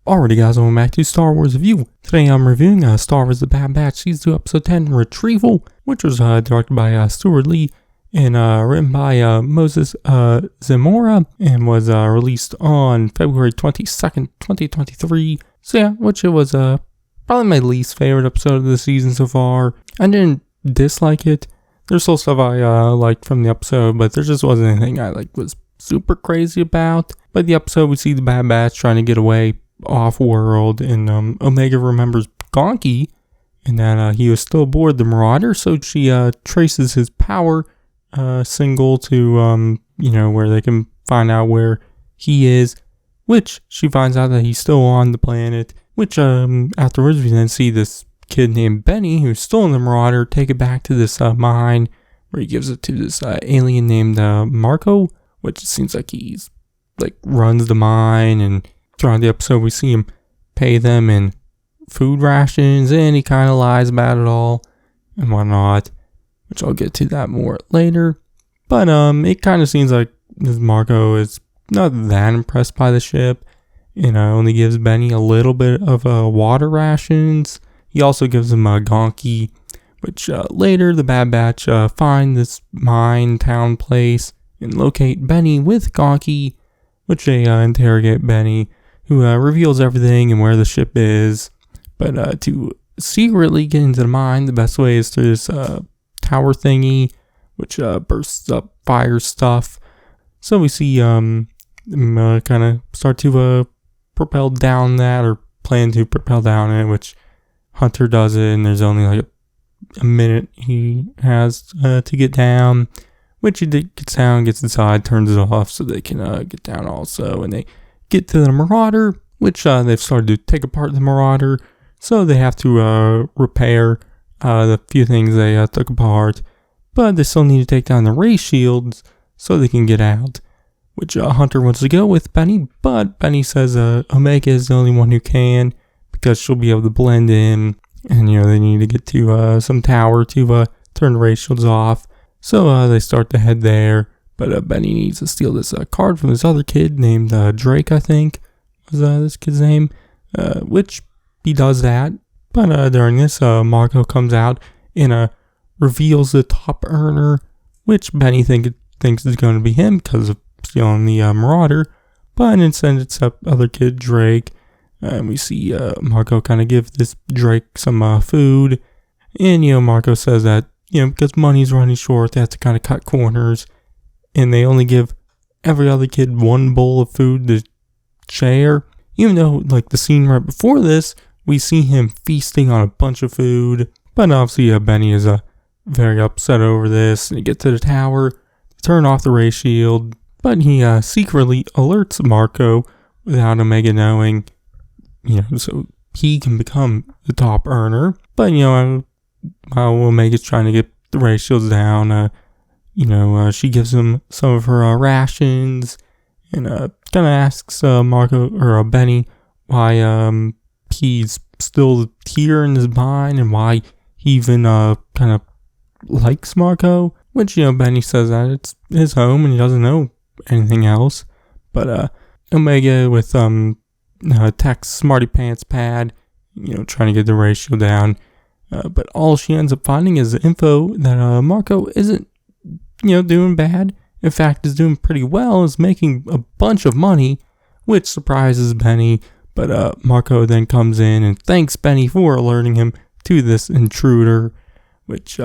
Alrighty guys, welcome back to Star Wars Review. Today I'm reviewing Star Wars The Bad Batch Season 2 Episode 10, Retrieval, which was directed by Stuart Lee and written by Moses Zamora and was released on February 22nd, 2023. So yeah, which it was probably my least favorite episode of the season so far. I didn't dislike it. There's still stuff I liked from the episode, but there just wasn't anything I was super crazy about. But the episode, we see the Bad Batch trying to get away off-world, and Omega remembers Gonki, and that he was still aboard the Marauder, so she traces his power single to, where they can find out where he is, which she finds out that he's still on the planet, which afterwards we then see this kid named Benny, who's still in the Marauder, take it back to this mine, where he gives it to this alien named Marco, which it seems like he's, runs the mine, and throughout the episode we see him pay them in food rations, and he kind of lies about it all and whatnot, which I'll get to that more later. But it kind of seems like this Marco is not that impressed by the ship, and only gives Benny a little bit of water rations. He also gives him a Gonki, which later the Bad Batch find this mine town place and locate Benny with Gonki, which they interrogate Benny, who reveals everything and where the ship is. But to secretly get into the mine, the best way is through this tower thingy, which bursts up fire stuff. So we see them kind of start to propel down that, or plan to propel down it, which Hunter does it, and there's only a minute he has to get down, which he gets down, gets inside, turns it off so they can get down also, and they get to the Marauder, which they've started to take apart the Marauder, so they have to repair the few things they took apart, but they still need to take down the ray shields so they can get out, which Hunter wants to go with Benny, but Benny says Omega is the only one who can, because she'll be able to blend in, and they need to get to some tower to turn the ray shields off, so they start to head there. But Benny needs to steal this card from this other kid named Drake, I think, was this kid's name, which he does that. But during this, Marco comes out and reveals the top earner, which Benny thinks is going to be him because of stealing the Marauder. But instead, it's that other kid, Drake. And we see Marco kind of give this Drake some food. And, Marco says that, because money's running short, they have to kind of cut corners. And they only give every other kid one bowl of food to share. Even though, the scene right before this, we see him feasting on a bunch of food. But obviously, Benny is very upset over this. And he gets to the tower, turn off the ray shield. But he secretly alerts Marco without Omega knowing, so he can become the top earner. But, while Omega's trying to get the ray shields down, she gives him some of her rations, and kind of asks Marco or Benny why he's still here in his mine and why he even kind of likes Marco. Which Benny says that it's his home and he doesn't know anything else. But Omega with Tech's Smarty Pants pad, trying to get the ray shield down. But all she ends up finding is the info that Marco isn't doing bad. In fact, is doing pretty well, is making a bunch of money, which surprises Benny. But Marco then comes in and thanks Benny for alerting him to this intruder, which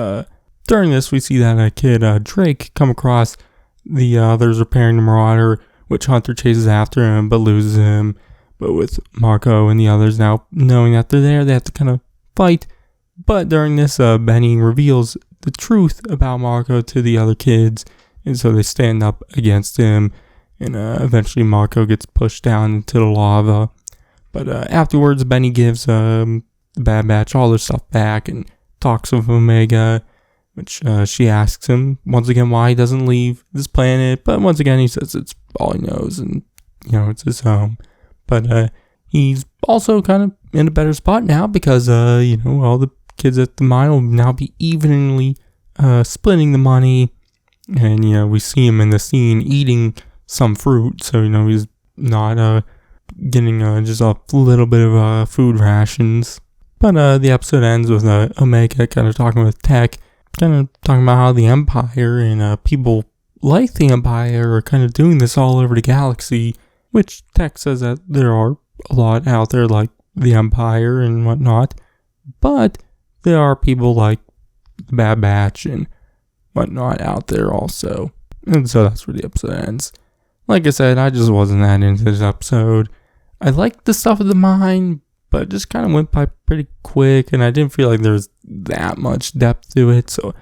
during this we see that kid Drake come across the others repairing the Marauder, which Hunter chases after him but loses him. But with Marco and the others now knowing that they're there, they have to kind of fight. But during this, Benny reveals the truth about Marco to the other kids, and so they stand up against him, and eventually Marco gets pushed down into the lava. But afterwards, Benny gives the Bad Batch all their stuff back and talks with Omega, which she asks him once again why he doesn't leave this planet, but once again he says it's all he knows and, it's his home. But he's also kind of in a better spot now because, all the kids at the mine will now be evenly splitting the money. And, we see him in the scene eating some fruit. So, he's not getting just a little bit of food rations. But the episode ends with Omega kind of talking with Tech, kind of talking about how the Empire and people like the Empire are kind of doing this all over the galaxy, which Tech says that there are a lot out there like the Empire and whatnot, but there are people like the Bad Batch and whatnot out there also. And so that's where the episode ends. Like I said, I just wasn't that into this episode. I liked the stuff of the mine, but it just kind of went by pretty quick, and I didn't feel like there was that much depth to it, so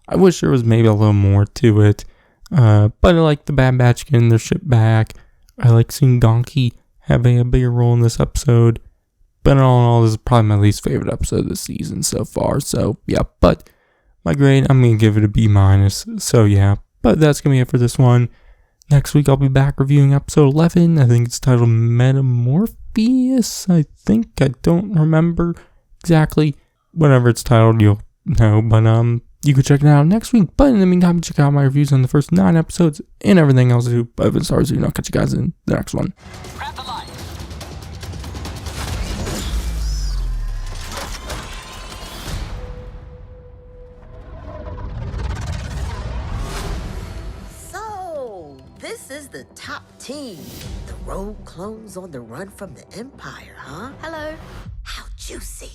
I wish there was maybe a little more to it. But I like the Bad Batch getting their ship back. I like seeing Donkey having a bigger role in this episode. But all in all, this is probably my least favorite episode of the season so far. So, yeah. But my grade, I'm going to give it a B-. So, yeah. But that's going to be it for this one. Next week, I'll be back reviewing episode 11. I think it's titled Metamorpheus. I don't remember exactly. Whatever it's titled, you'll know. But, you can check it out next week. But in the meantime, check out my reviews on the first 9 episodes and everything else I do. 5 stars. I'll catch you guys in the next one. Grab the line. So, this is the top team. The rogue clones on the run from the Empire, huh? Hello. How juicy.